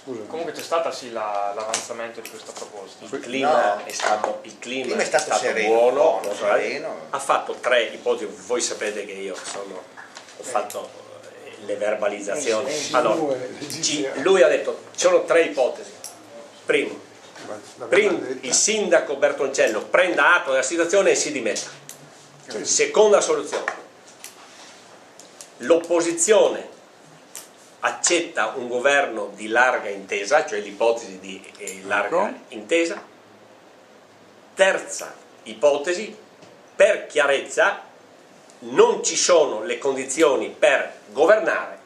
scusa. Comunque c'è stata sì l'avanzamento di questa proposta. Il clima è stato sereno, buono, sereno. ha fatto 3 ipotesi. Voi sapete che io ho fatto le verbalizzazioni. Allora, lui ha detto ci sono 3 ipotesi. Primo, il sindaco Bertoncello prenda atto della situazione e si dimetta. Seconda soluzione, l'opposizione accetta un governo di larga intesa, cioè l'ipotesi di larga intesa. Terza ipotesi, per chiarezza, non ci sono le condizioni per governare,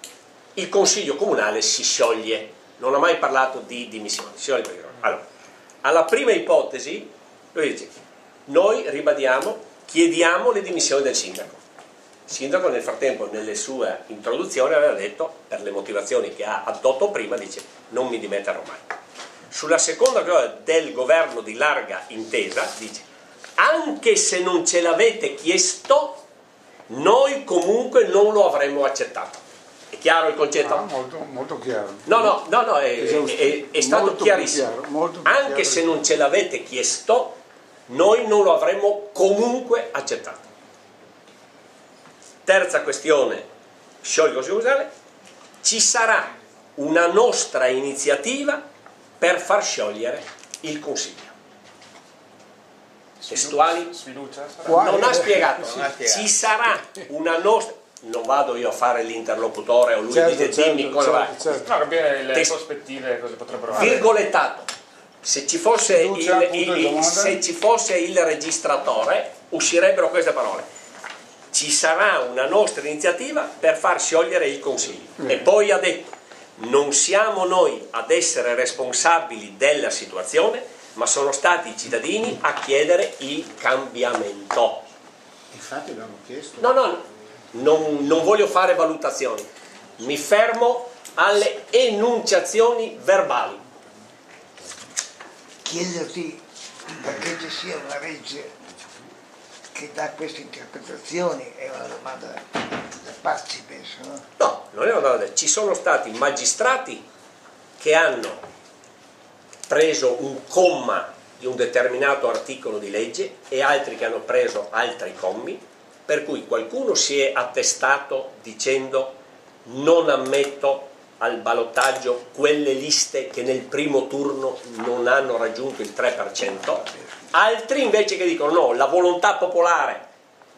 il Consiglio Comunale si scioglie. Non ha mai parlato di dimissioni, si scioglie perché. Allora, alla prima ipotesi, lui dice, noi ribadiamo, chiediamo le dimissioni del sindaco. Il sindaco nel frattempo nelle sue introduzioni aveva detto, per le motivazioni che ha addotto prima, dice non mi dimetterò mai. Sulla seconda cosa del governo di larga intesa dice anche se non ce l'avete chiesto noi comunque non lo avremmo accettato. È chiaro il concetto? Molto chiaro. No, è stato chiarissimo. Anche se non ce l'avete chiesto noi non lo avremmo comunque accettato. Terza questione, scioglie il Consiglio Comunale, ci sarà una nostra iniziativa per far sciogliere il Consiglio. Testuali? Non ha spiegato. Ci sarà una nostra... Non vado io a fare l'interlocutore o lui dice dimmi cosa va. No, capire le prospettive cosa potrebbero fare. Virgolettato. Se ci fosse il registratore uscirebbero queste parole. Ci sarà una nostra iniziativa per far sciogliere il Consiglio. E poi ha detto, non siamo noi ad essere responsabili della situazione, ma sono stati i cittadini a chiedere il cambiamento. Infatti l'hanno chiesto. Non voglio fare valutazioni, mi fermo alle enunciazioni verbali. Chiederti perché ci sia una legge che dà queste interpretazioni è una domanda da pazzi, penso, no? No, non è una domanda. Ci sono stati magistrati che hanno preso un comma di un determinato articolo di legge e altri che hanno preso altri commi, per cui qualcuno si è attestato dicendo non ammetto al ballottaggio quelle liste che nel primo turno non hanno raggiunto il 3%, altri invece che dicono no, la volontà popolare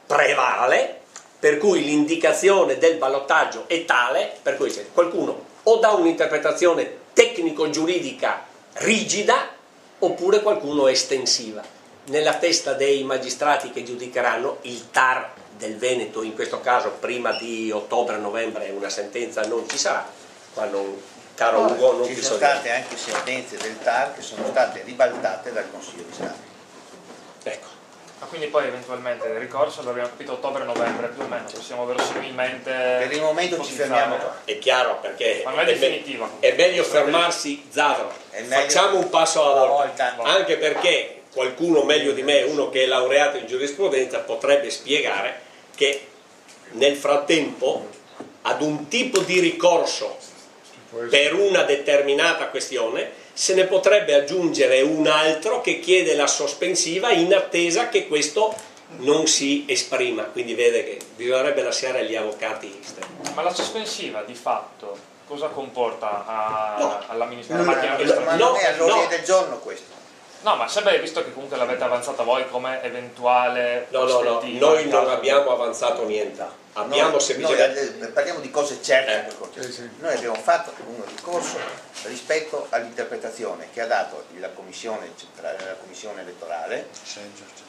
prevale, per cui l'indicazione del ballottaggio è tale, per cui qualcuno o dà un'interpretazione tecnico-giuridica rigida oppure qualcuno estensiva. Nella testa dei magistrati che giudicheranno il TAR del Veneto, in questo caso prima di ottobre-novembre una sentenza non ci sarà, qua non, caro Ugo, non ci sono state anche sentenze del TAR che sono state ribaltate dal Consiglio di Stato. Ecco. Ma quindi poi eventualmente il ricorso, l'abbiamo capito, ottobre-novembre più o meno, possiamo verosimilmente... Per il momento ci fermiamo qua. È chiaro perché ma non è definitiva. È meglio fermarsi, Zavro, facciamo un passo alla volta, anche perché qualcuno meglio di me, uno che è laureato in giurisprudenza, potrebbe spiegare che nel frattempo ad un tipo di ricorso per una determinata questione se ne potrebbe aggiungere un altro che chiede la sospensiva in attesa che questo non si esprima, quindi vede che bisognerebbe lasciare agli avvocati esterni. Ma la sospensiva di fatto cosa comporta all'amministrazione? Ma non è all'ordine del giorno questo. No, ma sempre visto che comunque l'avete avanzata voi come eventuale prospettiva. Noi non abbiamo avanzato niente. Abbiamo semplicemente... Noi parliamo di cose certe. Noi abbiamo fatto un ricorso rispetto all'interpretazione che ha dato la commissione elettorale,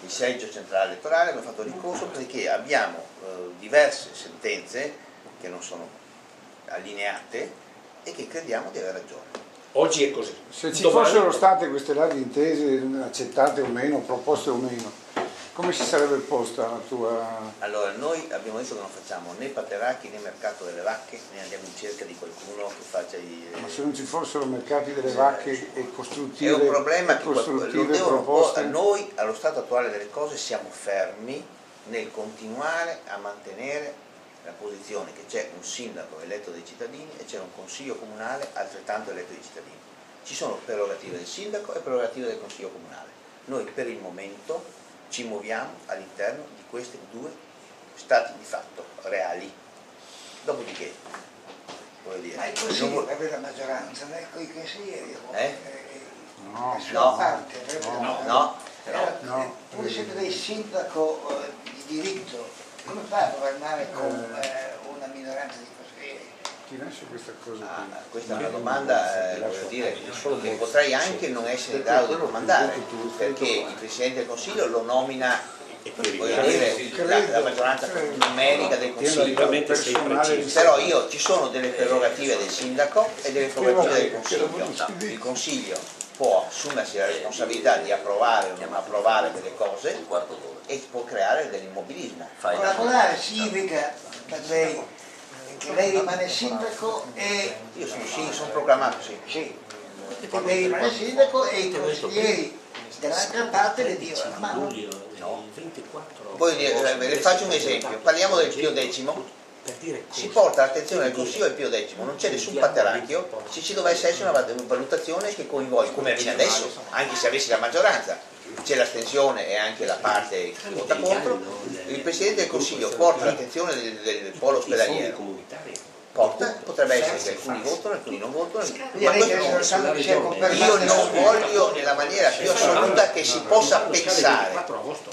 il seggio centrale elettorale. Abbiamo fatto ricorso perché abbiamo diverse sentenze che non sono allineate e che crediamo di aver ragione. Oggi è così. Se ci fossero state queste larghe intese accettate o meno, proposte o meno, come si sarebbe posta la tua... Allora, noi abbiamo detto che non facciamo né pateracchi né mercato delle vacche, né andiamo in cerca di qualcuno che faccia i... Ma se non ci fossero mercati delle vacche e costruttive, è un problema che proposte... Noi, allo stato attuale delle cose, siamo fermi nel continuare a mantenere la posizione che c'è un sindaco eletto dai cittadini e c'è un consiglio comunale altrettanto eletto dai cittadini. Ci sono prerogative del sindaco e prerogative del consiglio comunale. Noi per il momento ci muoviamo all'interno di questi due stati di fatto reali. Dopodiché, vuol dire, ma il consiglio aveva la maggioranza, non è con i consiglieri? No, parte, no. Pur essendo lei sindaco di diritto, come fa a governare con una minoranza di consiglieri? Chi nasce questa cosa? Questa è una domanda, voglio dire, che potrei anche non essere in grado di comandare, perché il Presidente del Consiglio lo nomina, voglio dire, la maggioranza numerica del Consiglio, però ci sono delle prerogative del sindaco e delle prerogative del Consiglio. Il Consiglio può assumersi la responsabilità di approvare o non approvare delle cose e può creare dell'immobilismo. Collaborare significa per lei che lei rimane sindaco e... Io sono proclamato, sì. Lei rimane sindaco e i consiglieri dall'altra parte le dicono ma no. Poi le faccio un esempio, parliamo del Pio X, si porta l'attenzione del Consiglio del Pio X, non c'è nessun paternacchio, se ci dovesse essere una valutazione che coinvolge, come avviene adesso, anche se avessi la maggioranza, c'è l'astensione e anche la parte che vota contro, il Presidente del Consiglio porta l'attenzione del polo ospedaliero, potrebbe essere che alcuni votano, alcuni non votano, ma io non voglio nella maniera più assoluta che si possa pensare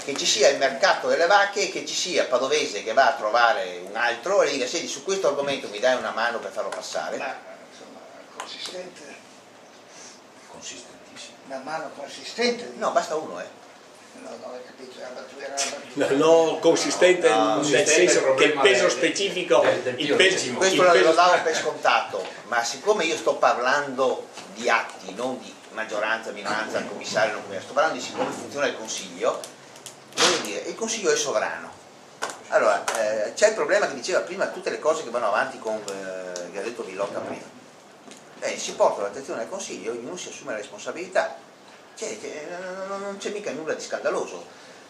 che ci sia il mercato delle vacche e che ci sia Padovese che va a trovare un altro e gli dica senti su questo argomento mi dai una mano per farlo passare. ma insomma consistente, Consistentissimo. una mano consistente. No, basta uno, No, ho capito, era una battuta. No, consistente nel senso che il peso specifico, questo lo davo per scontato, ma siccome io sto parlando di atti, non di maggioranza, minoranza, commissario, non commissario, sto parlando di come funziona il Consiglio, voglio dire, il Consiglio è sovrano. Allora, c'è il problema che diceva prima, tutte le cose che vanno avanti con, che ha detto Villocca prima. Si porta l'attenzione al Consiglio, ognuno si assume la responsabilità. Non c'è mica nulla di scandaloso,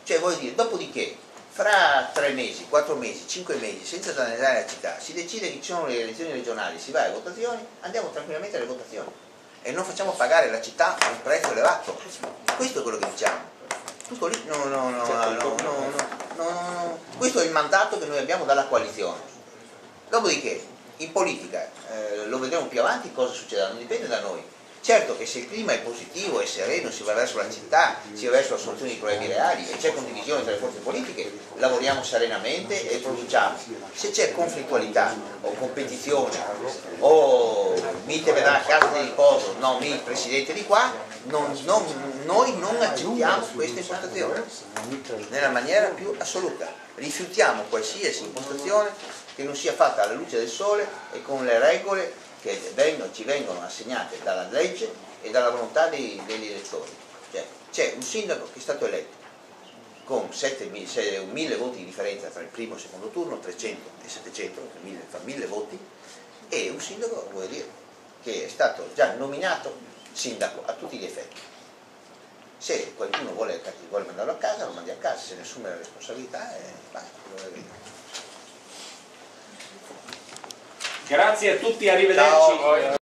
cioè voglio dire, dopodiché fra 3 mesi, 4 mesi, 5 mesi, senza danneggiare la città, si decide che ci sono le elezioni regionali, si va alle votazioni, andiamo tranquillamente alle votazioni e non facciamo pagare la città a un prezzo elevato. Questo è quello che diciamo, tutto lì, questo è il mandato che noi abbiamo dalla coalizione. Dopodiché in politica lo vedremo più avanti cosa succederà, non dipende da noi. Certo che se il clima è positivo e sereno, si va verso la città, si va verso la soluzione di problemi reali e c'è condivisione tra le forze politiche, lavoriamo serenamente e produciamo. Se c'è conflittualità o competizione o mi te vedrà a casa di riposo, no, mi il presidente di qua, noi non accettiamo questa impostazione nella maniera più assoluta. Rifiutiamo qualsiasi impostazione che non sia fatta alla luce del sole e con le regole che ci vengono assegnate dalla legge e dalla volontà degli elettori. Cioè, c'è un sindaco che è stato eletto con 1000 voti di differenza tra il primo e il secondo turno, 300 e 700, 1000 voti, e un sindaco, vuol dire, che è stato già nominato sindaco a tutti gli effetti. Se qualcuno vuole mandarlo a casa, lo mandi a casa, se ne assume la responsabilità e basta. Grazie a tutti, arrivederci. Ciao.